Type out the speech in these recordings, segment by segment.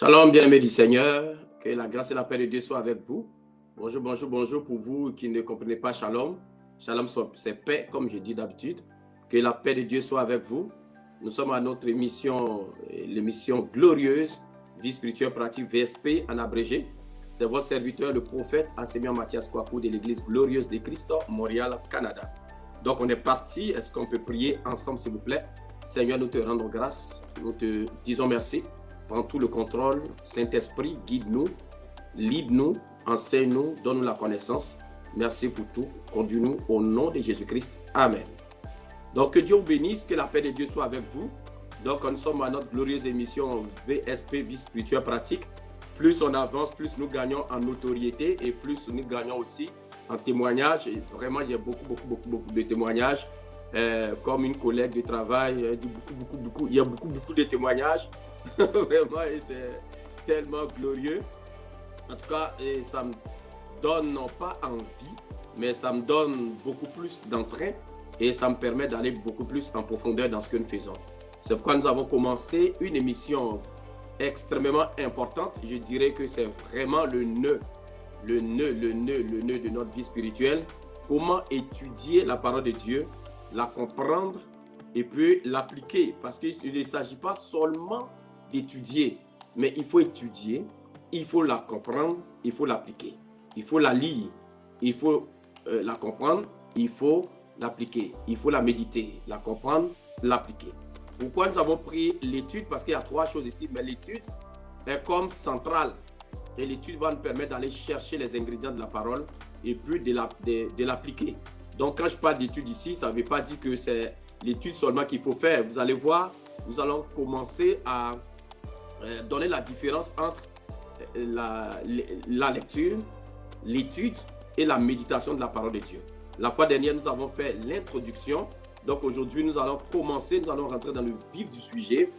Shalom, bien-aimés du Seigneur, que la grâce et la paix de Dieu soient avec vous. Bonjour, bonjour, bonjour pour vous qui ne comprenez pas Shalom. Shalom, c'est paix, comme je dis d'habitude. Que la paix de Dieu soit avec vous. Nous sommes à notre émission, l'émission glorieuse, vie spirituelle pratique VSP en abrégé. C'est votre serviteur, le prophète Assémian Mathias Kouakou de l'église glorieuse de Christ, Montréal, Canada. Donc on est parti. Est-ce qu'on peut prier ensemble, s'il vous plaît? Seigneur, nous te rendons grâce. Nous te disons merci. Prends tout le contrôle. Saint-Esprit, guide-nous, lead-nous, enseigne-nous, donne-nous la connaissance. Merci pour tout. Conduis-nous au nom de Jésus-Christ. Amen. Donc, que Dieu vous bénisse, que la paix de Dieu soit avec vous. Donc, nous sommes à notre glorieuse émission VSP, vie spirituelle pratique. Plus on avance, plus nous gagnons en notoriété et plus nous gagnons aussi en témoignage. Et vraiment, il y a beaucoup de témoignages. Comme une collègue de travail, elle dit il y a beaucoup de témoignages. Vraiment, et c'est tellement glorieux. En tout cas, ça me donne non pas envie, mais ça me donne beaucoup plus d'entrain et ça me permet d'aller beaucoup plus en profondeur dans ce que nous faisons. C'est pourquoi nous avons commencé une émission extrêmement importante. Je dirais que c'est vraiment le nœud de notre vie spirituelle. Comment étudier la parole de Dieu, la comprendre et puis l'appliquer. Parce qu'il ne s'agit pas seulement d'étudier, mais il faut étudier, il faut la comprendre, il faut l'appliquer. Il faut la lire, il faut la comprendre, il faut l'appliquer. Il faut la méditer, la comprendre, l'appliquer. Pourquoi nous avons pris l'étude? Parce qu'il y a trois choses ici, mais l'étude est comme centrale. Et l'étude va nous permettre d'aller chercher les ingrédients de la parole et puis de l'appliquer. Donc quand je parle d'étude ici, ça ne veut pas dire que c'est l'étude seulement qu'il faut faire. Vous allez voir, nous allons commencer à donner la différence entre la lecture, l'étude et la méditation de la parole de Dieu. La fois dernière, nous avons fait l'introduction. Donc aujourd'hui, nous allons commencer, nous allons rentrer dans le vif du sujet.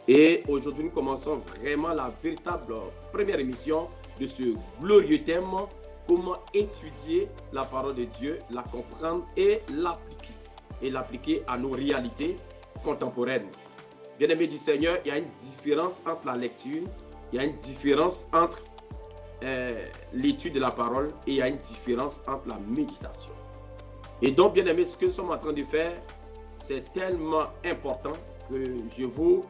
Et aujourd'hui, nous commençons vraiment la véritable première émission de ce glorieux thème, comment étudier la parole de Dieu, la comprendre et l'appliquer. Et l'appliquer à nos réalités contemporaines. Bien-aimés du Seigneur, il y a une différence entre la lecture, il y a une différence entre l'étude de la parole et il y a une différence entre la méditation. Et donc, bien-aimés, ce que nous sommes en train de faire, c'est tellement important que je vous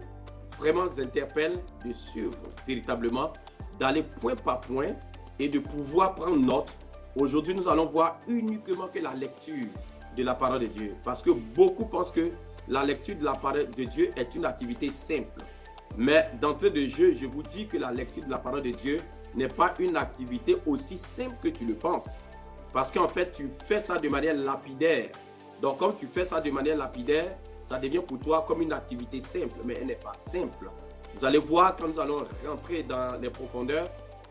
vraiment interpelle de suivre véritablement, d'aller point par point et de pouvoir prendre note. Aujourd'hui, nous allons voir uniquement que la lecture de la parole de Dieu. Parce que beaucoup pensent que la lecture de la parole de Dieu est une activité simple. Mais d'entrée de jeu, je vous dis que la lecture de la parole de Dieu n'est pas une activité aussi simple que tu le penses. Parce qu'en fait, tu fais ça de manière lapidaire. Donc, comme tu fais ça de manière lapidaire, ça devient pour toi comme une activité simple, mais elle n'est pas simple. Vous allez voir quand nous allons rentrer dans les profondeurs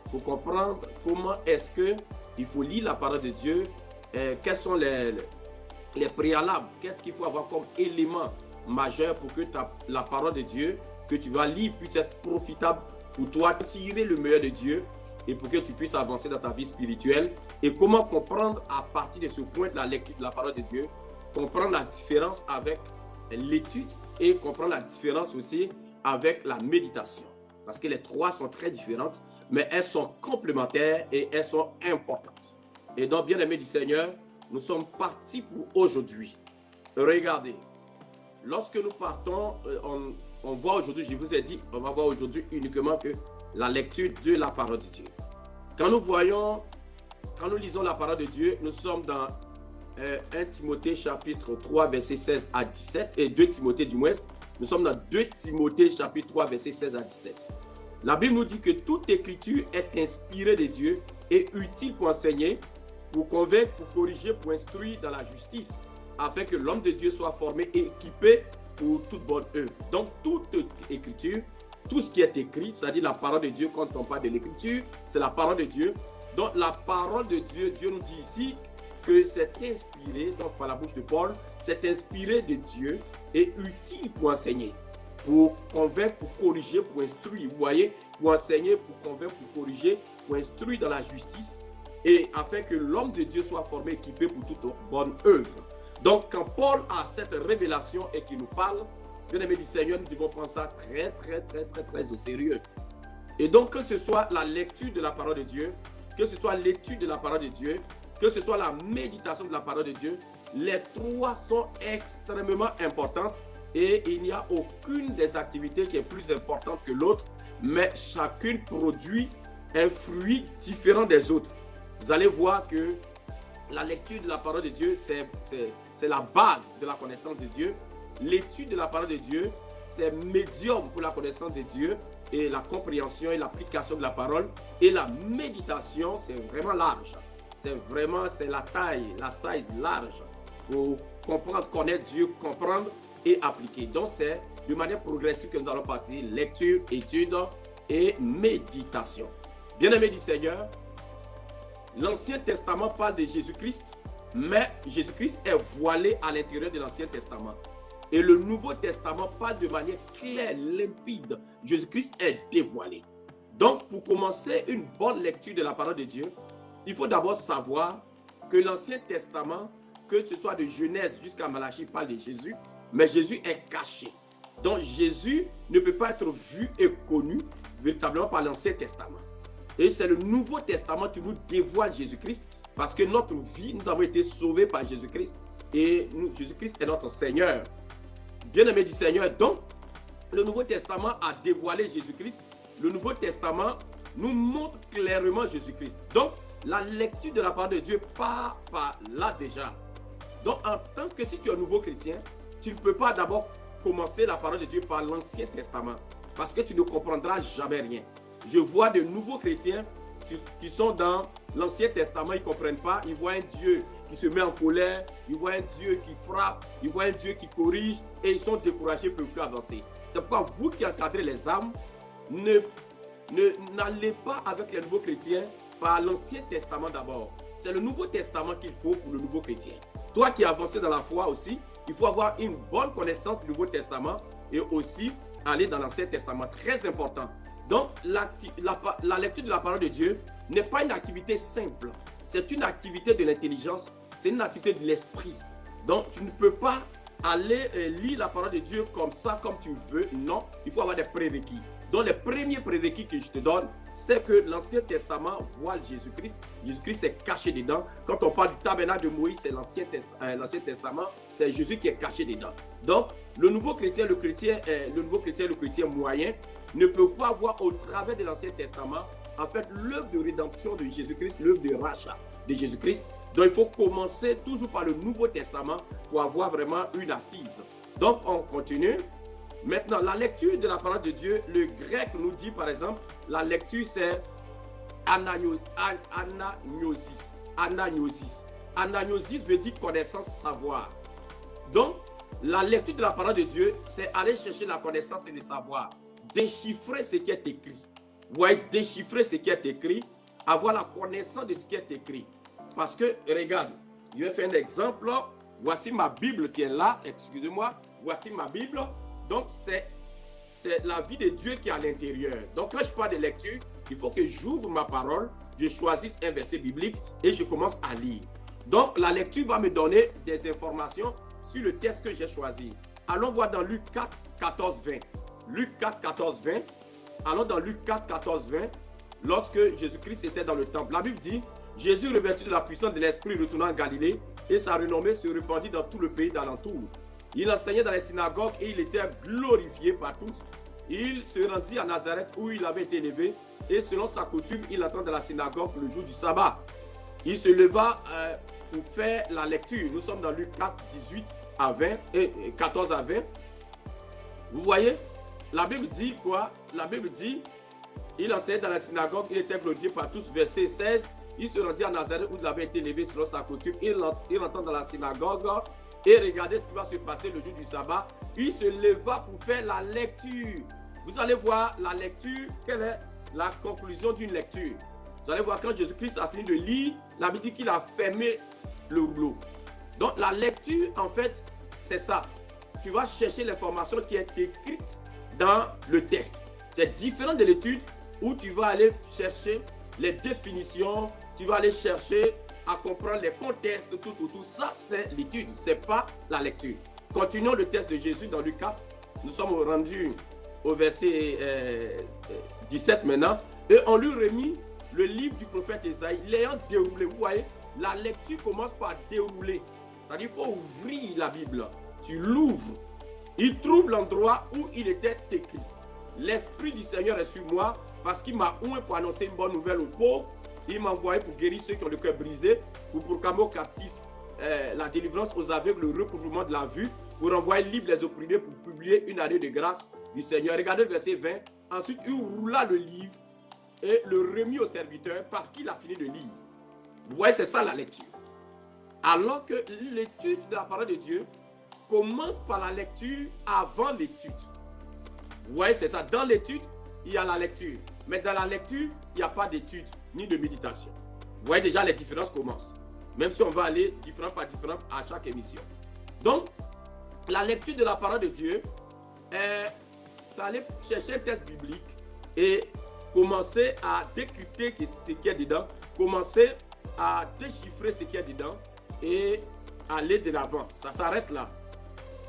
pour comprendre comment est-ce qu'il faut lire la parole de Dieu, quels sont les préalables, qu'est-ce qu'il faut avoir comme élément majeur pour que la parole de Dieu que tu vas lire puisse être profitable pour toi, tirer le meilleur de Dieu et pour que tu puisses avancer dans ta vie spirituelle. Et comment comprendre à partir de ce point de la lecture de la parole de Dieu, comprendre la différence avec l'étude et comprendre la différence aussi avec la méditation. Parce que les trois sont très différentes, mais elles sont complémentaires et elles sont importantes. Et donc, bien-aimés du Seigneur, nous sommes partis pour aujourd'hui. Regardez, lorsque nous partons, on voit aujourd'hui, je vous ai dit, on va voir aujourd'hui uniquement que la lecture de la parole de Dieu. Quand nous lisons la parole de Dieu, nous sommes dans 1 Timothée chapitre 3, verset 16 à 17, et 2 Timothée du moins, nous sommes dans 2 Timothée chapitre 3, verset 16 à 17. La Bible nous dit que toute écriture est inspirée de Dieu et utile pour enseigner, pour convaincre, pour corriger, pour instruire dans la justice, afin que l'homme de Dieu soit formé et équipé pour toute bonne œuvre. Donc, toute écriture, tout ce qui est écrit, c'est-à-dire la parole de Dieu, quand on parle de l'écriture, c'est la parole de Dieu. Donc, la parole de Dieu, Dieu nous dit ici que c'est inspiré, donc par la bouche de Paul, c'est inspiré de Dieu et utile pour enseigner, pour convaincre, pour corriger, pour instruire. Vous voyez, pour enseigner, pour convaincre, pour corriger, pour instruire dans la justice, et afin que l'homme de Dieu soit formé, équipé pour toute bonne œuvre. Donc, quand Paul a cette révélation et qu'il nous parle, bien-aimés du Seigneur, nous devons prendre ça très au sérieux. Et donc, que ce soit la lecture de la parole de Dieu, que ce soit l'étude de la parole de Dieu, que ce soit la méditation de la parole de Dieu, les trois sont extrêmement importantes et il n'y a aucune des activités qui est plus importante que l'autre, mais chacune produit un fruit différent des autres. Vous allez voir que la lecture de la parole de Dieu, c'est la base de la connaissance de Dieu. L'étude de la parole de Dieu, c'est médium pour la connaissance de Dieu et la compréhension et l'application de la parole. Et la méditation, c'est vraiment large. C'est la taille, la size large pour comprendre, connaître Dieu, comprendre et appliquer. Donc, c'est de manière progressive que nous allons partir. Lecture, étude et méditation. Bien-aimés du Seigneur, l'Ancien Testament parle de Jésus-Christ, mais Jésus-Christ est voilé à l'intérieur de l'Ancien Testament. Et le Nouveau Testament parle de manière claire, limpide. Jésus-Christ est dévoilé. Donc, pour commencer une bonne lecture de la parole de Dieu, il faut d'abord savoir que l'Ancien Testament, que ce soit de Genèse jusqu'à Malachie, parle de Jésus, mais Jésus est caché. Donc, Jésus ne peut pas être vu et connu véritablement par l'Ancien Testament. Et c'est le Nouveau Testament qui nous dévoile Jésus-Christ, parce que notre vie, nous avons été sauvés par Jésus-Christ, et Jésus-Christ est notre Seigneur. Bien-aimé du Seigneur, donc, le Nouveau Testament a dévoilé Jésus-Christ. Le Nouveau Testament nous montre clairement Jésus-Christ. Donc, la lecture de la parole de Dieu part par là déjà. Donc, en tant que si tu es un nouveau chrétien, tu ne peux pas d'abord commencer la parole de Dieu par l'Ancien Testament, parce que tu ne comprendras jamais rien. Je vois de nouveaux chrétiens qui sont dans l'Ancien Testament, ils ne comprennent pas, ils voient un Dieu qui se met en colère, ils voient un Dieu qui frappe, ils voient un Dieu qui corrige et ils sont découragés, ne peuvent plus avancer. C'est pourquoi vous qui encadrez les âmes, n'allez pas avec les nouveaux chrétiens par l'Ancien Testament d'abord. C'est le Nouveau Testament qu'il faut pour le nouveau chrétien. Toi qui as avancé dans la foi aussi, il faut avoir une bonne connaissance du Nouveau Testament et aussi aller dans l'Ancien Testament. Très important. Donc, la lecture de la parole de Dieu n'est pas une activité simple. C'est une activité de l'intelligence, c'est une activité de l'esprit. Donc, tu ne peux pas aller lire la parole de Dieu comme ça, comme tu veux. Non, il faut avoir des prérequis. Donc, les premiers prérequis que je te donne, c'est que l'Ancien Testament voile Jésus-Christ. Jésus-Christ est caché dedans. Quand on parle du tabernacle de Moïse, c'est l'Ancien Testament. C'est Jésus qui est caché dedans. Donc, le nouveau chrétien, le chrétien moyen, ne peuvent pas voir au travers de l'Ancien Testament, en fait, l'œuvre de rédemption de Jésus-Christ, l'œuvre de rachat de Jésus-Christ. Donc, il faut commencer toujours par le Nouveau Testament pour avoir vraiment une assise. Donc, on continue. Maintenant, la lecture de la parole de Dieu, le grec nous dit, par exemple, la lecture, c'est anagnosis. Anagnosis veut dire connaissance, savoir. Donc, la lecture de la parole de Dieu, c'est aller chercher la connaissance et le savoir. Déchiffrer ce qui est écrit. Vous voyez, déchiffrer ce qui est écrit, avoir la connaissance de ce qui est écrit. Parce que, regarde, je vais faire un exemple. Voici ma Bible qui est là. Excusez-moi. Voici ma Bible. Donc, c'est la vie de Dieu qui est à l'intérieur. Donc, quand je parle de lecture, il faut que j'ouvre ma parole, je choisisse un verset biblique et je commence à lire. Donc, la lecture va me donner des informations sur le texte que j'ai choisi. Allons voir dans Luc 4, 14, 20. Luc 4, 14, 20. Allons dans Luc 4, 14, 20. Lorsque Jésus-Christ était dans le temple, la Bible dit, Jésus, revêtu de la puissance de l'Esprit, retourna en Galilée et sa renommée se répandit dans tout le pays d'alentour. Il enseignait dans les synagogues et il était glorifié par tous. Il se rendit à Nazareth où il avait été élevé et selon sa coutume, il entra dans la synagogue le jour du sabbat. Il se leva pour faire la lecture. Nous sommes dans Luc 4, 18 à 20 et 14 à 20. Vous voyez, la Bible dit quoi? La Bible dit, il enseignait dans la synagogue, il était glorifié par tous. Verset 16, il se rendit à Nazareth où il avait été élevé selon sa coutume. Il entra dans la synagogue et regardez ce qui va se passer le jour du sabbat. Il se leva pour faire la lecture. Vous allez voir la lecture, quelle est la conclusion d'une lecture. Vous allez voir quand Jésus-Christ a fini de lire, la Bible dit qu'il a fermé le rouleau. Donc la lecture, en fait, c'est ça. Tu vas chercher l'information qui est écrite dans le texte. C'est différent de l'étude où tu vas aller chercher les définitions, tu vas aller chercher à comprendre les contextes, tout. Ça, c'est l'étude, ce n'est pas la lecture. Continuons le texte de Jésus dans Luc 4. Nous sommes rendus au verset 17 maintenant. Et on lui remis le livre du prophète Ésaïe, l'ayant déroulé. Vous voyez, la lecture commence par dérouler. C'est-à-dire qu'il faut ouvrir la Bible. Tu l'ouvres. Il trouve l'endroit où il était écrit. L'Esprit du Seigneur est sur moi parce qu'il m'a oint pour annoncer une bonne nouvelle aux pauvres. Il m'a envoyé pour guérir ceux qui ont le cœur brisé, pour proclamer aux captifs la délivrance, aux aveugles, le recouvrement de la vue, pour envoyer libre les opprimés, pour publier une année de grâce du Seigneur. Regardez le verset 20. Ensuite, il roula le livre et le remit au serviteur parce qu'il a fini de lire. Vous voyez, c'est ça la lecture. Alors que l'étude de la parole de Dieu commence par la lecture avant l'étude. Vous voyez, c'est ça. Dans l'étude, il y a la lecture. Mais dans la lecture, il n'y a pas d'étude ni de méditation. Vous voyez déjà, les différences commencent. Même si on va aller différent par différent à chaque émission. Donc, la lecture de la parole de Dieu, ça allait chercher un texte biblique et commencer à décrypter ce qui est dedans, commencer à déchiffrer ce qui est dedans et aller de l'avant. Ça s'arrête là.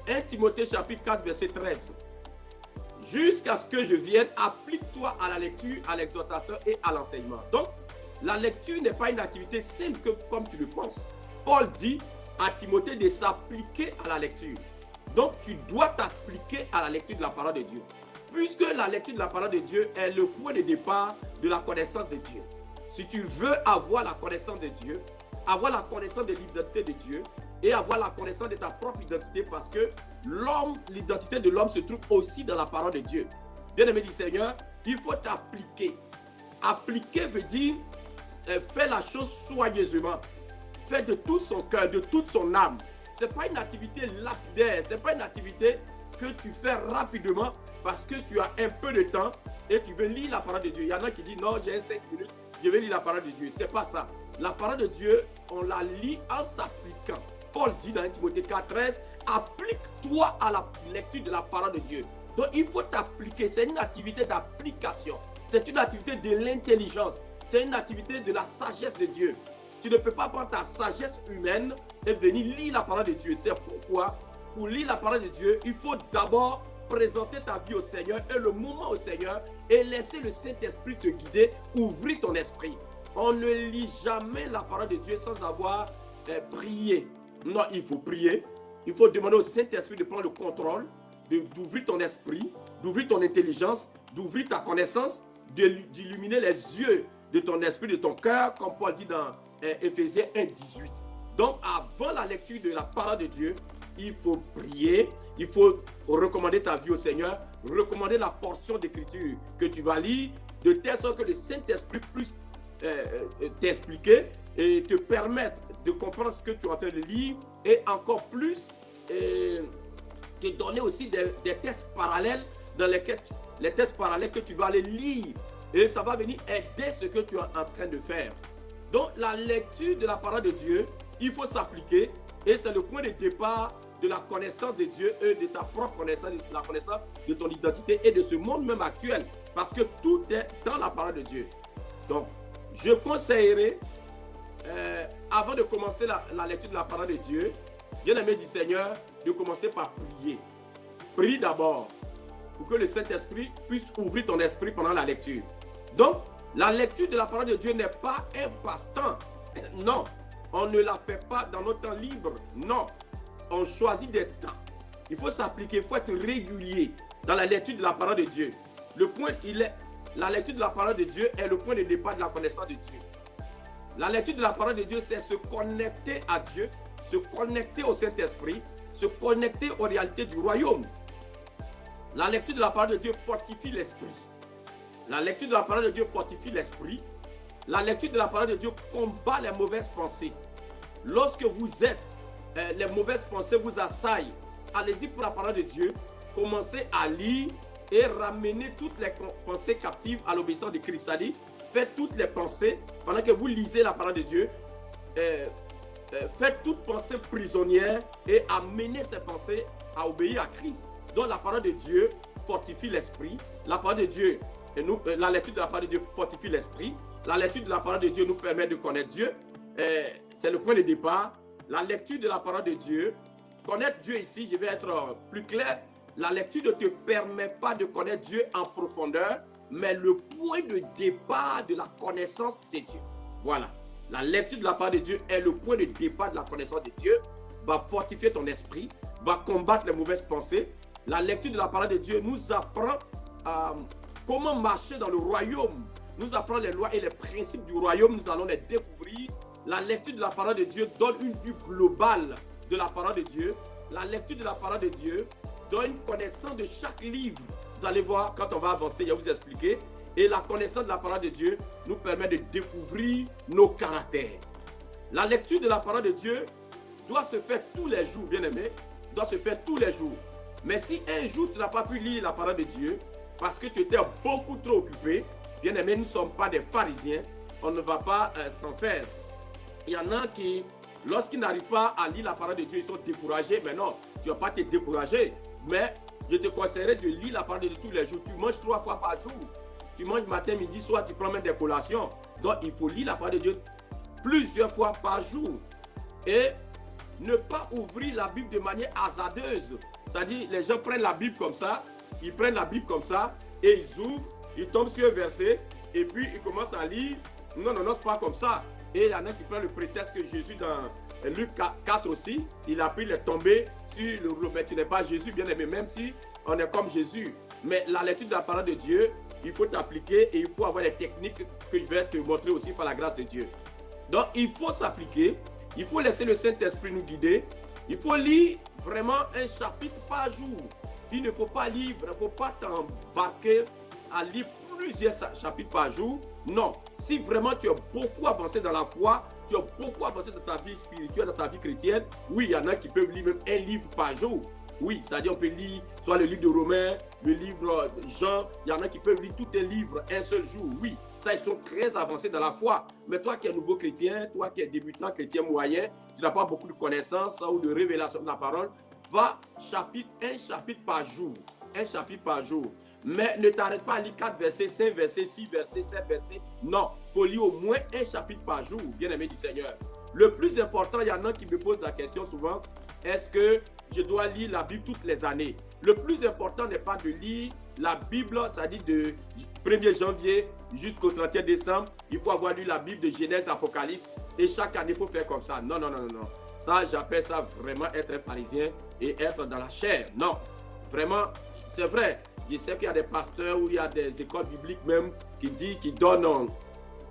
1 Timothée chapitre 4 verset 13. Jusqu'à ce que je vienne, applique-toi à la lecture, à l'exhortation et à l'enseignement. Donc, la lecture n'est pas une activité simple comme tu le penses. Paul dit à Timothée de s'appliquer à la lecture. Donc, tu dois t'appliquer à la lecture de la parole de Dieu. Puisque la lecture de la parole de Dieu est le point de départ de la connaissance de Dieu. Si tu veux avoir la connaissance de Dieu, avoir la connaissance de l'identité de Dieu et avoir la connaissance de ta propre identité, parce que l'identité de l'homme se trouve aussi dans la parole de Dieu. Bien-aimé du Seigneur, il faut t'appliquer. Appliquer veut dire faire la chose soigneusement, faire de tout son cœur, de toute son âme. Ce n'est pas une activité lapidaire, ce n'est pas une activité que tu fais rapidement parce que tu as un peu de temps et tu veux lire la parole de Dieu. Il y en a qui disent non, j'ai 5 minutes, je vais lire la parole de Dieu. Ce n'est pas ça. La parole de Dieu, on la lit en s'appliquant. Paul dit dans 1 Timothée 4,13, applique-toi à la lecture de la parole de Dieu. Donc il faut t'appliquer. C'est une activité d'application. C'est une activité de l'intelligence. C'est une activité de la sagesse de Dieu. Tu ne peux pas prendre ta sagesse humaine et venir lire la parole de Dieu. C'est pourquoi, pour lire la parole de Dieu, il faut d'abord présenter ta vie au Seigneur et le moment au Seigneur et laisser le Saint-Esprit te guider, ouvrir ton esprit. On ne lit jamais la parole de Dieu sans avoir prié. Non, il faut prier. Il faut demander au Saint-Esprit de prendre le contrôle, d'ouvrir ton esprit, d'ouvrir ton intelligence, d'ouvrir ta connaissance, d'illuminer les yeux de ton esprit, de ton cœur, comme Paul dit dans Éphésiens 1,18. Donc, avant la lecture de la parole de Dieu, il faut prier, il faut recommander ta vie au Seigneur, recommander la portion d'écriture que tu vas lire, de telle sorte que le Saint-Esprit puisse t'expliquer et te permettre de comprendre ce que tu es en train de lire et encore plus te donner aussi des textes parallèles dans lesquels les textes parallèles que tu vas aller lire et ça va venir aider ce que tu es en train de faire. Donc la lecture de la parole de Dieu, il faut s'appliquer et c'est le point de départ de la connaissance de Dieu et de ta propre connaissance, de la connaissance de ton identité et de ce monde même actuel parce que tout est dans la parole de Dieu. Donc je conseillerais avant de commencer la lecture de la parole de Dieu, bien-aimé du Seigneur, de commencer par prier. Prie d'abord pour que le Saint-Esprit puisse ouvrir ton esprit pendant la lecture. Donc, la lecture de la parole de Dieu n'est pas un passe-temps. Non, on ne la fait pas dans notre temps libre. Non, on choisit des temps. Il faut s'appliquer, il faut être régulier dans la lecture de la parole de Dieu. La lecture de la parole de Dieu est le point de départ de la connaissance de Dieu. La lecture de la parole de Dieu, c'est se connecter à Dieu, se connecter au Saint-Esprit, se connecter aux réalités du royaume. La lecture de la parole de Dieu fortifie l'esprit. La lecture de la parole de Dieu fortifie l'esprit. La lecture de la parole de Dieu combat les mauvaises pensées. Lorsque vous êtes, les mauvaises pensées vous assaillent, allez-y pour la parole de Dieu, commencez à lire et ramenez toutes les pensées captives à l'obéissance de Christ. C'est-à-dire, faites toutes les pensées, pendant que vous lisez la parole de Dieu, faites toute pensée prisonnière et amenez ces pensées à obéir à Christ. Donc la parole de Dieu fortifie l'esprit. La parole de Dieu, la lecture de la parole de Dieu fortifie l'esprit. La lecture de la parole de Dieu nous permet de connaître Dieu. C'est le point de départ. La lecture de la parole de Dieu, connaître Dieu ici, je vais être plus clair. La lecture ne te permet pas de connaître Dieu en profondeur, mais le point de départ de la connaissance de Dieu. Voilà. La lecture de la parole de Dieu est le point de départ de la connaissance de Dieu, va fortifier ton esprit, va combattre les mauvaises pensées. La lecture de la parole de Dieu nous apprend comment marcher dans le royaume, nous apprend les lois et les principes du royaume, nous allons les découvrir. La lecture de la parole de Dieu donne une vue globale de la parole de Dieu. La lecture de la parole de Dieu donne une connaissance de chaque livre. Vous allez voir, quand on va avancer, je vais vous expliquer. Et la connaissance de la parole de Dieu nous permet de découvrir nos caractères. La lecture de la parole de Dieu doit se faire tous les jours, bien aimé, doit se faire tous les jours. Mais si un jour tu n'as pas pu lire la parole de Dieu, parce que tu étais beaucoup trop occupé, bien aimé, nous ne sommes pas des pharisiens, on ne va pas s'en faire. Il y en a qui, lorsqu'ils n'arrivent pas à lire la parole de Dieu, ils sont découragés. Mais non, tu ne vas pas te décourager. Mais je te conseillerais de lire la parole de Dieu tous les jours. Tu manges 3 fois par jour. Tu manges matin, midi, soir, tu prends même des collations. Donc, il faut lire la parole de Dieu plusieurs fois par jour. Et ne pas ouvrir la Bible de manière hasardeuse. C'est-à-dire, les gens prennent la Bible comme ça, ils prennent la Bible comme ça, et ils ouvrent, ils tombent sur un verset, et puis ils commencent à lire. Non, non, non, c'est pas comme ça. Et il y en a qui prennent le prétexte que Jésus, dans Luc 4 aussi, il a pris les tombées sur le rouleau. Mais tu n'es pas Jésus, bien aimé, même si on est comme Jésus. Mais la lecture de la parole de Dieu, il faut t'appliquer et il faut avoir les techniques que je vais te montrer aussi par la grâce de Dieu. Donc, il faut s'appliquer, il faut laisser le Saint-Esprit nous guider. Il faut lire vraiment un chapitre par jour. Il ne faut pas lire, il ne faut pas t'embarquer à lire plusieurs chapitres par jour. Non, si vraiment tu as beaucoup avancé dans la foi, tu as beaucoup avancé dans ta vie spirituelle, dans ta vie chrétienne, oui, il y en a qui peuvent lire même un livre par jour. Oui, c'est-à-dire on peut lire soit le livre de Romains, le livre de Jean, il y en a qui peuvent lire tous les livres un seul jour. Oui, ça, ils sont très avancés dans la foi. Mais toi qui es nouveau chrétien, toi qui es débutant chrétien moyen, tu n'as pas beaucoup de connaissances ou de révélation de la parole, va un chapitre par jour. Un chapitre par jour. Mais ne t'arrête pas à lire 4 versets, 5 versets, 6 versets, 7 versets. Non, il faut lire au moins un chapitre par jour, bien-aimé du Seigneur. Le plus important, il y en a qui me posent la question souvent, est-ce que je dois lire la Bible toutes les années? Le plus important n'est pas de lire la Bible, c'est-à-dire de 1er janvier jusqu'au 31 décembre. Il faut avoir lu la Bible de Genèse, d'Apocalypse. Et chaque année, il faut faire comme ça. Non, non, non, non, non. Ça, j'appelle ça vraiment être un pharisien et être dans la chair. Non, vraiment, c'est vrai. Je sais qu'il y a des pasteurs ou il y a des écoles bibliques même qui donnent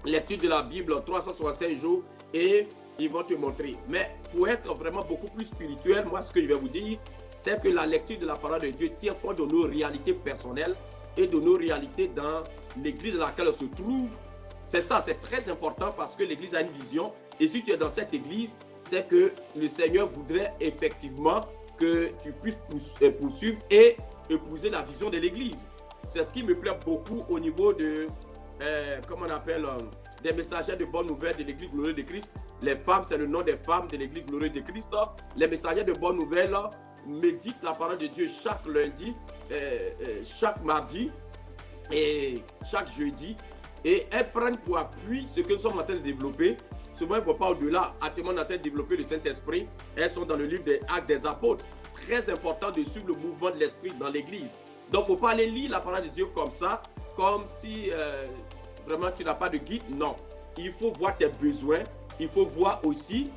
l'étude de la Bible 365 jours et ils vont te montrer. Mais pour être vraiment beaucoup plus spirituel, moi, ce que je vais vous dire, c'est que la lecture de la parole de Dieu tient compte de nos réalités personnelles et de nos réalités dans l'église dans laquelle on se trouve. C'est ça, c'est très important parce que l'église a une vision. Et si tu es dans cette église, c'est que le Seigneur voudrait effectivement que tu puisses poursuivre et épouser la vision de l'église. C'est ce qui me plaît beaucoup au niveau de, comment on appelle, des messagers de bonne nouvelle de l'église glorieuse de Christ. Les femmes, c'est le nom des femmes de l'église glorieuse de Christ. Les messagers de bonne nouvelle méditent la parole de Dieu chaque lundi, chaque mardi et chaque jeudi. Et elles prennent pour appui ce que nous sommes en train de développer. Souvent, elles ne vont pas au-delà. Actuellement, on est en train de développer le Saint-Esprit. Elles sont dans le livre des Actes des Apôtres. Très important de suivre le mouvement de l'Esprit dans l'Église. Donc, il ne faut pas aller lire la parole de Dieu comme ça, comme si vraiment tu n'as pas de guide. Non. Il faut voir tes besoins. Il faut voir aussi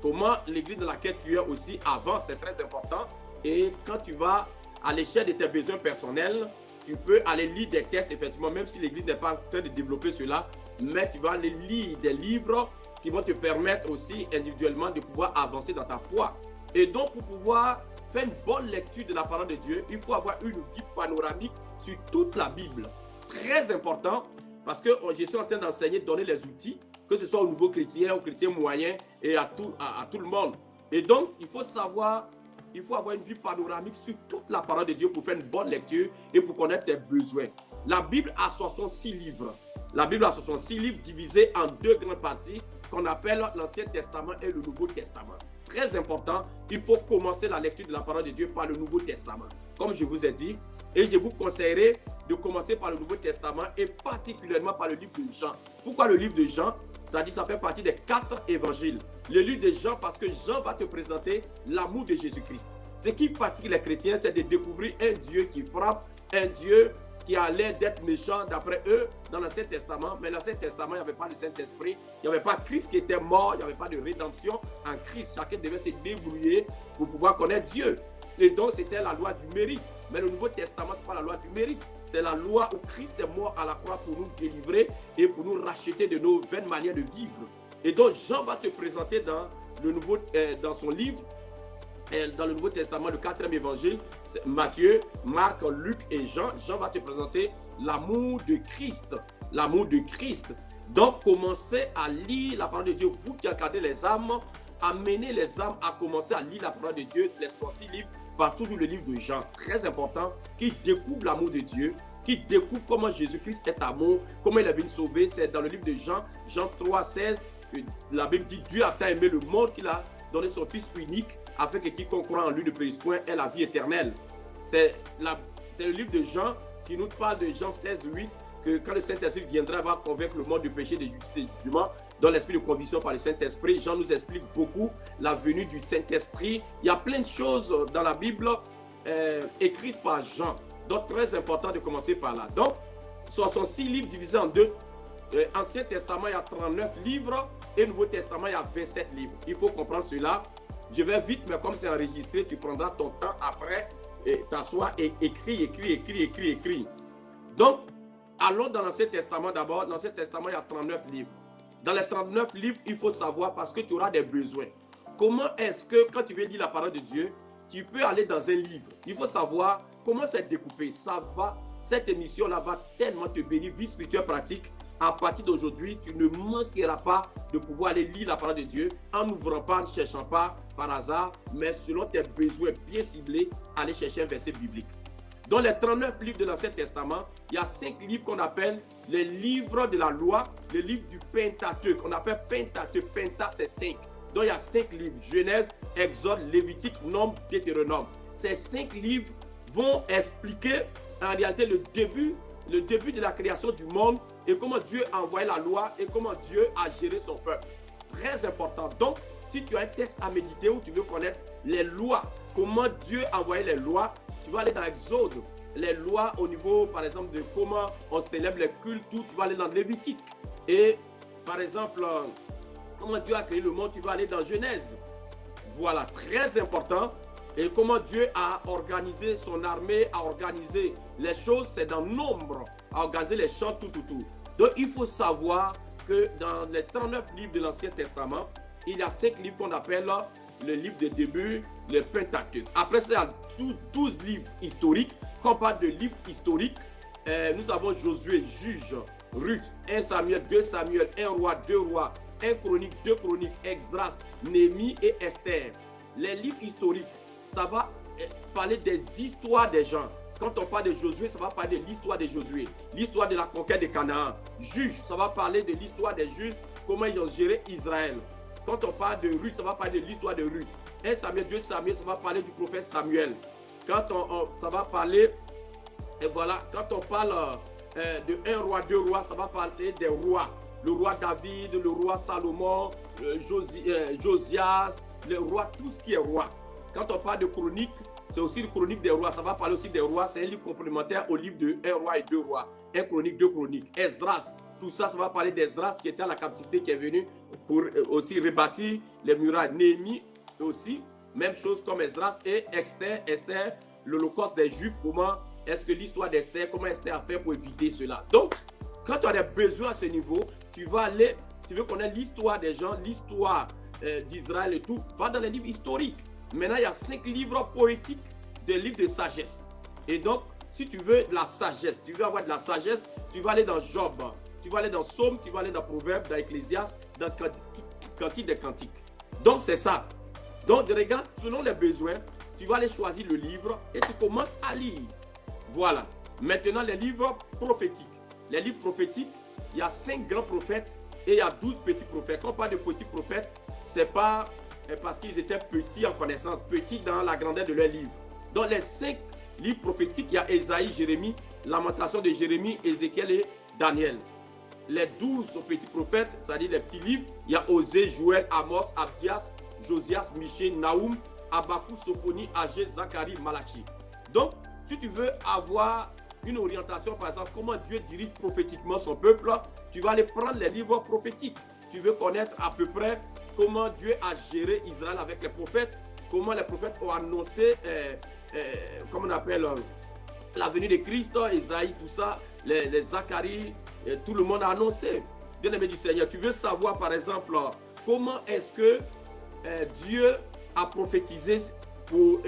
comment l'Église dans laquelle tu es aussi avance. C'est très important. Et quand tu vas à l'échelle de tes besoins personnels, tu peux aller lire des textes, effectivement, même si l'Église n'est pas en train de développer cela, mais tu vas aller lire des livres qui vont te permettre aussi individuellement de pouvoir avancer dans ta foi. Et donc, pour pouvoir faire une bonne lecture de la parole de Dieu, il faut avoir une vue panoramique sur toute la Bible. Très important, parce que je suis en train d'enseigner, de donner les outils, que ce soit aux nouveaux chrétiens, aux chrétiens moyens et à tout le monde. Et donc, il faut savoir, il faut avoir une vue panoramique sur toute la parole de Dieu pour faire une bonne lecture et pour connaître tes besoins. La Bible a 66 livres. La Bible a 66 livres divisés en 2 grandes parties qu'on appelle l'Ancien Testament et le Nouveau Testament. Très important, il faut commencer la lecture de la parole de Dieu par le Nouveau Testament, comme je vous ai dit. Et je vous conseillerais de commencer par le Nouveau Testament et particulièrement par le livre de Jean. Pourquoi le livre de Jean? Ça dit ça fait partie des 4 évangiles. Le livre de Jean parce que Jean va te présenter l'amour de Jésus-Christ. Ce qui fatigue les chrétiens, c'est de découvrir un Dieu qui frappe, un Dieu qui a l'air d'être méchant d'après eux dans l'Ancien Testament. Mais l'Ancien Testament, il n'y avait pas de Saint-Esprit, il n'y avait pas Christ qui était mort, il n'y avait pas de rédemption en Christ. Chacun devait se débrouiller pour pouvoir connaître Dieu. Et donc, c'était la loi du mérite. Mais le Nouveau Testament, ce n'est pas la loi du mérite. C'est la loi où Christ est mort à la croix pour nous délivrer et pour nous racheter de nos vaines manières de vivre. Et donc, Jean va te présenter dans son livre, dans le Nouveau Testament, le 4e évangile, Matthieu, Marc, Luc et Jean. Jean va te présenter l'amour de Christ. L'amour de Christ. Donc, commencez à lire la parole de Dieu. Vous qui encadrez les âmes, amenez les âmes à commencer à lire la parole de Dieu, les 66 livres, par toujours le livre de Jean, très important, qui découvre l'amour de Dieu, qui découvre comment Jésus-Christ est amour, comment il est venu sauver. C'est dans le livre de Jean, Jean 3, 16, que la Bible dit, Dieu a tant aimé le monde qu'il a donné son Fils unique, afin que quiconque croit en lui ne périsse point ait la vie éternelle. C'est le livre de Jean qui nous parle de Jean 16, 8, que quand le Saint-Esprit viendra, va convaincre le monde du péché, de justice et du jugement, dans l'esprit de conviction par le Saint-Esprit. Jean nous explique beaucoup la venue du Saint-Esprit. Il y a plein de choses dans la Bible écrites par Jean. Donc, très important de commencer par là. Donc, 66 livres divisés en deux. Ancien Testament, il y a 39 livres et Nouveau Testament, il y a 27 livres. Il faut comprendre cela. Je vais vite, mais comme c'est enregistré, tu prendras ton temps après, t'assois et écris. Donc, allons dans l'Ancien Testament d'abord. Dans l'Ancien Testament, il y a 39 livres. Dans les 39 livres, il faut savoir, parce que tu auras des besoins. Comment est-ce que, quand tu veux lire la parole de Dieu, tu peux aller dans un livre? Il faut savoir comment c'est découpé. Cette émission-là va tellement te bénir, vie spirituelle pratique. À partir d'aujourd'hui, tu ne manqueras pas de pouvoir aller lire la parole de Dieu en n'ouvrant pas, en ne cherchant pas par hasard, mais selon tes besoins bien ciblés, aller chercher un verset biblique. Dans les 39 livres de l'Ancien Testament, il y a 5 livres qu'on appelle les livres de la loi, les livres du Pentateuque. On appelle Pentateuque. Penta, c'est 5. Donc, il y a 5 livres. Genèse, Exode, Lévitique, Nombre, Deutéronome. Ces 5 livres vont expliquer en réalité le début de la création du monde et comment Dieu a envoyé la loi et comment Dieu a géré son peuple. Très important. Donc, si tu as un texte à méditer ou tu veux connaître les lois, comment Dieu a envoyé les lois, tu vas aller dans Exode, les lois au niveau, par exemple, de comment on célèbre les cultes, tout, tu vas aller dans Lévitique. Et, par exemple, comment Dieu a créé le monde, tu vas aller dans Genèse. Voilà, très important. Et comment Dieu a organisé son armée, a organisé les choses, c'est dans Nombre, a organisé les champs, tout. Donc, il faut savoir que dans les 39 livres de l'Ancien Testament, il y a 5 livres qu'on appelle le livre de début, le Pentateuque. Après ça, il y a 12 livres historiques. Quand on parle de livres historiques, nous avons Josué, Juge, Ruth, 1 Samuel, 2 Samuel, 1 Roi, 2 Rois, 1 Chronique, 2 Chroniques, Esdras, Néhémie et Esther. Les livres historiques, ça va parler des histoires des gens. Quand on parle de Josué, ça va parler de l'histoire de Josué, l'histoire de la conquête de Canaan. Juge, ça va parler de l'histoire des juges, comment ils ont géré Israël. Quand on parle de Ruth, ça va parler de l'histoire de Ruth. 1 Samuel, 2 Samuel, ça va parler du prophète Samuel. Quand ça va parler, et voilà, quand on parle de 1 roi, 2 rois, ça va parler des rois. Le roi David, le roi Salomon, Josias, le roi, tout ce qui est roi. Quand on parle de chronique, c'est aussi le chronique des rois. Ça va parler aussi des rois. C'est un livre complémentaire au livre de 1 roi et 2 rois. 1 chronique, 2 chroniques. Esdras, tout ça, ça va parler d'Esdras qui était à la captivité, qui est venu pour aussi rebâtir les murailles. Néhémie aussi, même chose comme Esdras. Et Esther, l'Holocauste des Juifs, comment est-ce que l'histoire d'Esther, comment Esther a fait pour éviter cela. Donc, quand tu as des besoins à ce niveau, tu veux connaître l'histoire des gens, l'histoire d'Israël et tout, va dans les livres historiques. Maintenant, il y a 5 livres poétiques, des livres de sagesse. Et donc, si tu veux de la sagesse, tu veux avoir de la sagesse, tu vas aller dans Job, tu vas aller dans Psaume, tu vas aller dans Proverbes, dans Ecclésiaste, dans Cantique des Cantiques. Donc, c'est ça. Donc, regarde, selon les besoins, tu vas aller choisir le livre et tu commences à lire. Voilà. Maintenant, les livres prophétiques. Les livres prophétiques, il y a 5 grands prophètes et il y a 12 petits prophètes. Quand on parle de petits prophètes, c'est pas parce qu'ils étaient petits en connaissance, petits dans la grandeur de leurs livres. Dans les 5 livres prophétiques, il y a Ésaïe, Jérémie, Lamentation de Jérémie, Ézéchiel et Daniel. Les 12 petits prophètes, c'est-à-dire les petits livres, il y a Osée, Joël, Amos, Abdias, Josias, Michée, Naoum, Habakkuk, Sophonie, Agé, Zacharie, Malachi. Donc, si tu veux avoir une orientation, par exemple, comment Dieu dirige prophétiquement son peuple, tu vas aller prendre les livres prophétiques. Tu veux connaître à peu près comment Dieu a géré Israël avec les prophètes, comment les prophètes ont annoncé, comment on appelle, la venue de Christ, Isaïe, tout ça, les Zacharie, tout le monde a annoncé. Bien-aimé du Seigneur, tu veux savoir, par exemple, comment est-ce que Dieu a prophétisé pour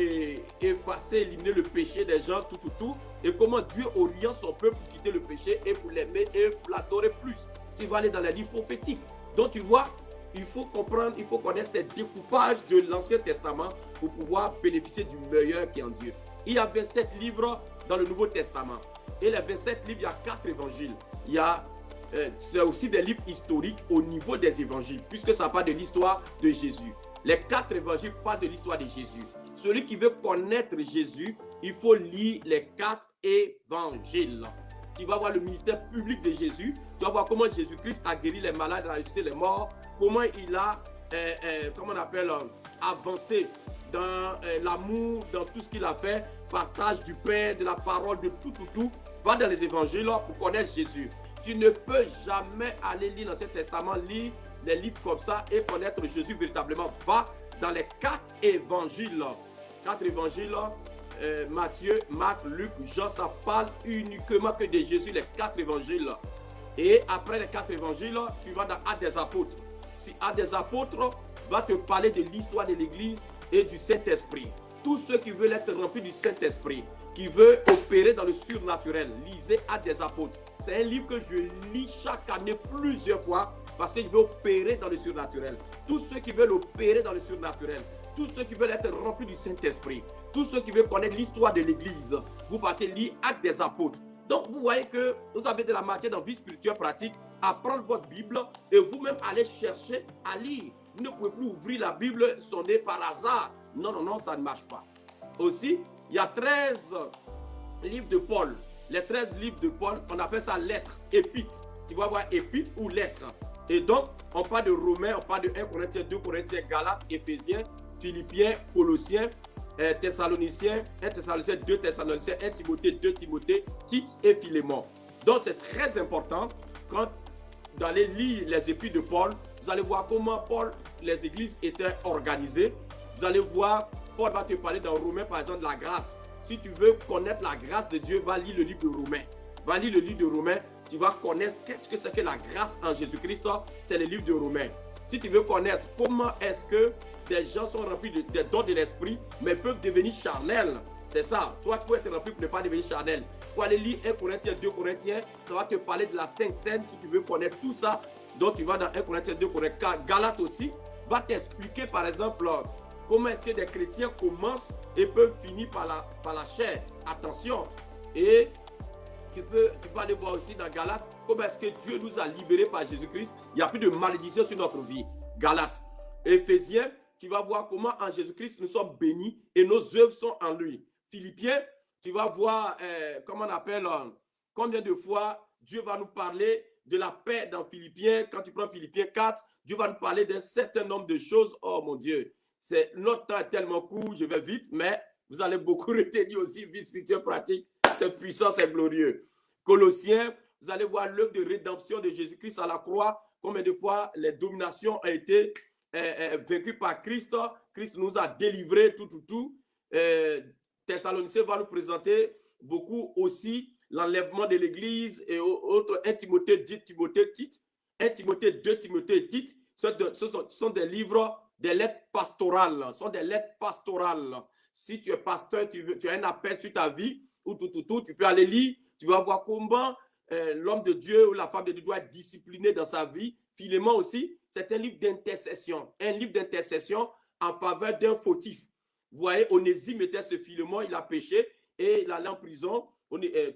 effacer, éliminer le péché des gens, tout, et comment Dieu oriente son peuple pour quitter le péché et pour l'aimer et pour l'adorer plus. Tu vas aller dans les livres prophétiques. Donc tu vois, il faut comprendre, il faut connaître ces découpages de l'Ancien Testament pour pouvoir bénéficier du meilleur qui est en Dieu. Il y a 27 livres dans le Nouveau Testament. Et les 27 livres, il y a 4 évangiles. Il y a c'est aussi des livres historiques au niveau des évangiles, puisque ça parle de l'histoire de Jésus. Les 4 évangiles parlent de l'histoire de Jésus. Celui qui veut connaître Jésus, il faut lire les 4 évangiles. Tu vas voir le ministère public de Jésus. Tu vas voir comment Jésus-Christ a guéri les malades, a ressuscité les morts, comment il a, comment on appelle, avancé dans l'amour, dans tout ce qu'il a fait, partage du pain, de la parole, de tout. Va dans les évangiles pour connaître Jésus. Tu ne peux jamais aller lire l'Ancien Testament, lire les livres comme ça et connaître Jésus véritablement. Va dans les 4 évangiles. 4 évangiles, Matthieu, Marc, Luc, Jean, ça parle uniquement que de Jésus, les 4 évangiles. Et après les 4 évangiles, tu vas dans Actes des apôtres. Si Actes des apôtres va te parler de l'histoire de l'Église et du Saint-Esprit. Tous ceux qui veulent être remplis du Saint-Esprit, qui veulent opérer dans le surnaturel, lisez Actes des apôtres. C'est un livre que je lis chaque année plusieurs fois parce que je veux opérer dans le surnaturel. Tous ceux qui veulent opérer dans le surnaturel, tous ceux qui veulent être remplis du Saint-Esprit, tous ceux qui veulent connaître l'histoire de l'Église, vous partez lire Actes des apôtres. Donc vous voyez que vous avez de la matière dans vie spirituelle pratique, à prendre votre Bible et vous-même aller chercher à lire. Vous ne pouvez plus ouvrir la Bible, sonner par hasard. Non, ça ne marche pas. Aussi, il y a 13 livres de Paul. Les 13 livres de Paul, on appelle ça lettres, épîtres. Tu vas voir épîtres ou lettres. Et donc, on parle de Romains, on parle de 1 Corinthiens, 2 Corinthiens, Galates, Éphésiens, Philippiens, Colossiens, Thessaloniciens, 1 Thessaloniciens, 2 Thessaloniciens, 1 Timothée, 2 Timothée, Tite et Philémon. Donc, c'est très important quand vous allez lire les épîtres de Paul, vous allez voir comment Paul, les églises étaient organisées. Vous allez voir, Paul va te parler dans Romains, par exemple, de la grâce. Si tu veux connaître la grâce de Dieu, va lire le livre de Romains. Va lire le livre de Romains, tu vas connaître qu'est-ce que c'est que la grâce en Jésus-Christ. C'est le livre de Romains. Si tu veux connaître comment est-ce que des gens sont remplis des dons de l'esprit, mais peuvent devenir charnels, c'est ça. Toi, il faut être rempli pour ne pas devenir charnel. Il faut aller lire 1 Corinthiens, 2 Corinthiens. Ça va te parler de la Sainte Seine si tu veux connaître tout ça. Donc, tu vas dans 1 Corinthiens, 2 Corinthiens. Galates aussi va t'expliquer, par exemple, comment est-ce que des chrétiens commencent et peuvent finir par la chair. Attention. Et tu peux aller voir aussi dans Galates comment est-ce que Dieu nous a libérés par Jésus-Christ. Il n'y a plus de malédiction sur notre vie. Galates. Éphésiens, tu vas voir comment en Jésus-Christ nous sommes bénis et nos œuvres sont en lui. Philippiens, tu vas voir comment on appelle, combien de fois Dieu va nous parler de la paix dans Philippiens. Quand tu prends Philippiens 4, Dieu va nous parler d'un certain nombre de choses. Oh mon Dieu, notre temps est tellement court, je vais vite, mais vous allez beaucoup retenir aussi, vie spirituelle pratique. C'est puissant, c'est glorieux. Colossiens, vous allez voir l'œuvre de rédemption de Jésus-Christ à la croix. Combien de fois les dominations ont été vaincues par Christ. Christ nous a délivrés, tout. Thessaloniciens va nous présenter beaucoup aussi l'enlèvement de l'Église et autres. 1 Timothée, 10 Timothée, Tite. 1 Timothée, 2 Timothée, Tite. Ce sont des livres, des lettres pastorales. Ce sont des lettres pastorales. Si tu es pasteur, tu as un appel sur ta vie, ou tout, tu peux aller lire. Tu vas voir comment l'homme de Dieu ou la femme de Dieu doit être discipliné dans sa vie. Philémon aussi, c'est un livre d'intercession. Un livre d'intercession en faveur d'un fautif. Vous voyez, Onésime était ce Philémon, il a péché et il allait en prison.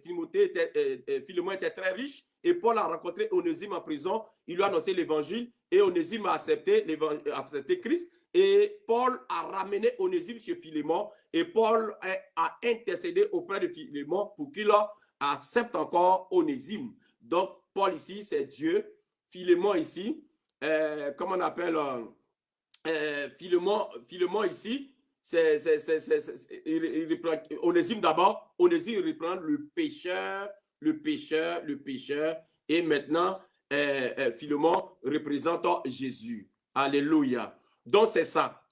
Philémon était très riche et Paul a rencontré Onésime en prison. Il lui a annoncé l'évangile et Onésime a accepté Christ. Et Paul a ramené Onésime chez Philémon et Paul a intercédé auprès de Philémon pour qu'il accepte encore Onésime. Donc, Paul ici, c'est Dieu. Philémon ici, comment on appelle Philémon ici, Onésime d'abord, Onésime reprend le pécheur, et maintenant, Philémon représente Jésus. Alléluia. Donc, c'est ça.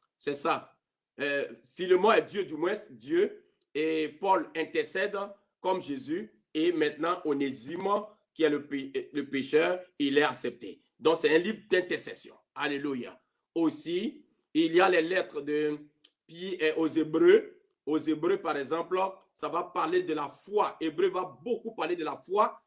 Philémon est Dieu, du moins Dieu, et Paul intercède comme Jésus, et maintenant, Onésime, qui est le pécheur, il est accepté. Donc, c'est un livre d'intercession. Alléluia. Aussi, il y a les lettres aux Hébreux. Aux Hébreux, par exemple, ça va parler de la foi. Hébreu va beaucoup parler de la foi.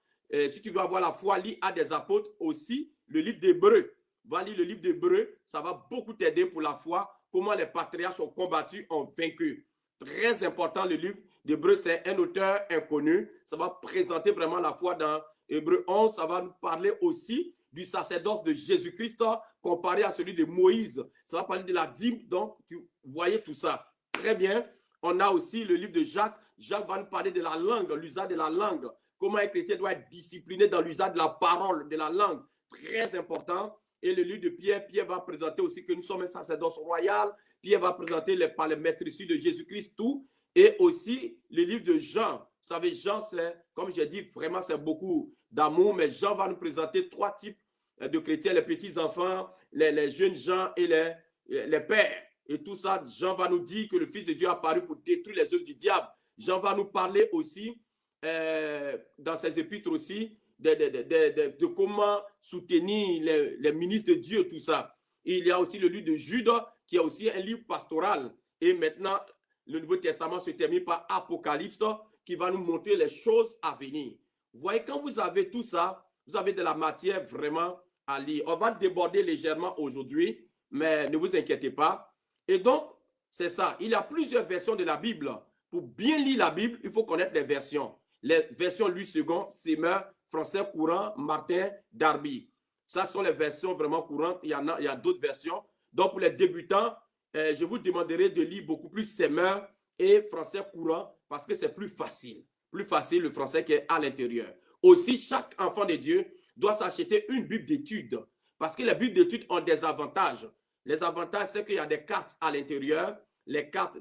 Si tu veux avoir la foi, lis Actes des Apôtres aussi, le livre d'Hébreux. Va lire le livre d'Hébreux, ça va beaucoup t'aider pour la foi. Comment les patriarches ont combattu, ont vaincu. Très important, le livre d'Hébreux, c'est un auteur inconnu. Ça va présenter vraiment la foi dans Hébreux 11. Ça va nous parler aussi du sacerdoce de Jésus-Christ comparé à celui de Moïse. Ça va parler de la dîme. Donc, tu voyais tout ça. Très bien. On a aussi le livre de Jacques. Jacques va nous parler de la langue, l'usage de la langue. Comment un chrétien doit être discipliné dans l'usage de la parole, de la langue. Très important. Et le livre de Pierre, Pierre va présenter aussi que nous sommes un sacerdoce royal. Pierre va présenter par les maîtres issus de Jésus-Christ tout. Et aussi le livre de Jean. Vous savez, Jean, c'est, comme j'ai dit, vraiment, c'est beaucoup d'amour. Mais Jean va nous présenter 3 types de chrétiens, les petits-enfants, les jeunes gens et les pères. Et tout ça, Jean va nous dire que le Fils de Dieu est apparu pour détruire les œuvres du diable. Jean va nous parler aussi, dans ses épîtres aussi, de comment soutenir les ministres de Dieu, tout ça. Et il y a aussi le livre de Jude, qui est aussi un livre pastoral. Et maintenant, le Nouveau Testament se termine par Apocalypse, qui va nous montrer les choses à venir. Vous voyez, quand vous avez tout ça, vous avez de la matière vraiment à lire. On va déborder légèrement aujourd'hui, mais ne vous inquiétez pas. Et donc, c'est ça. Il y a plusieurs versions de la Bible. Pour bien lire la Bible, il faut connaître les versions. Les versions Louis II, Semeur, Français courant, Martin, Darby. Ça sont les versions vraiment courantes. Il y a d'autres versions. Donc, pour les débutants, je vous demanderai de lire beaucoup plus Semeur et Français courant parce que c'est plus facile. Plus facile le français qui est à l'intérieur. Aussi, chaque enfant de Dieu doit s'acheter une Bible d'études parce que les Bibles d'études ont des avantages. Les avantages, c'est qu'il y a des cartes à l'intérieur, les cartes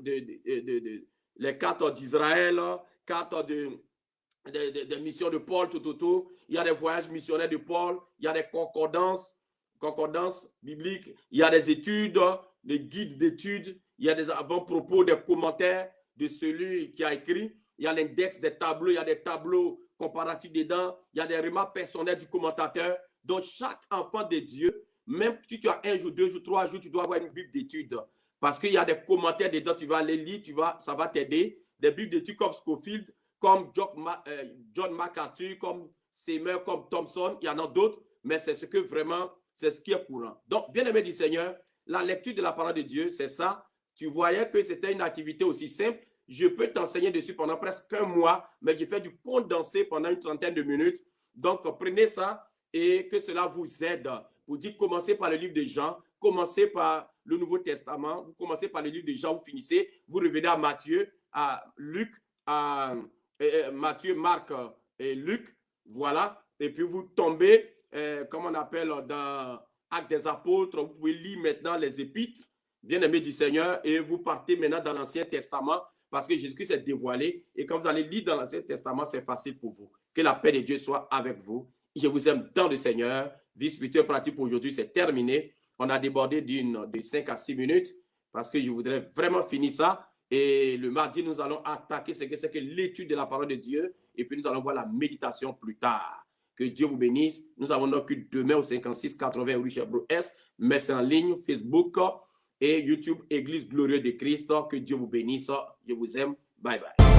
d'Israël, cartes de missions de Paul, tout. Il y a des voyages missionnaires de Paul, il y a des concordances bibliques, il y a des études, des guides d'études, il y a des avant-propos, des commentaires de celui qui a écrit, il y a l'index des tableaux, il y a des tableaux comparatifs dedans, il y a des remarques personnelles du commentateur. Donc, chaque enfant de Dieu, même si tu as 1 jour, 2 jours, 3 jours, tu dois avoir une Bible d'études. Parce qu'il y a des commentaires dedans, tu vas les lire, ça va t'aider. Des Bibles d'études comme Scofield, comme John MacArthur, comme Seymour, comme Thompson, il y en a d'autres, mais c'est ce qui est courant. Donc, bien-aimé du Seigneur, la lecture de la parole de Dieu, c'est ça. Tu voyais que c'était une activité aussi simple. Je peux t'enseigner dessus pendant presque 1 mois, mais j'ai fait du condensé pendant une 30aine de minutes. Donc, prenez ça et que cela vous aide. Vous dites, commencez par le livre de Jean, commencez par le Nouveau Testament, vous commencez par le livre de Jean, vous finissez, vous revenez à Matthieu, à Luc, à Matthieu, Marc et Luc, voilà. Et puis vous tombez, comme on appelle dans Actes des Apôtres, vous pouvez lire maintenant les épîtres, bien-aimés du Seigneur, et vous partez maintenant dans l'Ancien Testament, parce que Jésus-Christ est dévoilé, et quand vous allez lire dans l'Ancien Testament, c'est facile pour vous. Que la paix de Dieu soit avec vous. Je vous aime dans le Seigneur. Vie spirituelle pratique pour aujourd'hui, c'est terminé. On a débordé de 5 à 6 minutes, parce que je voudrais vraiment finir ça. Et le mardi, nous allons attaquer ce que c'est que l'étude de la parole de Dieu. Et puis, nous allons voir la méditation plus tard. Que Dieu vous bénisse. Nous avons nos cultes demain au 56 80 rue Sherbrooke Est. Mais c'est en ligne, Facebook et YouTube, Église Glorieuse de Christ. Que Dieu vous bénisse. Je vous aime. Bye bye.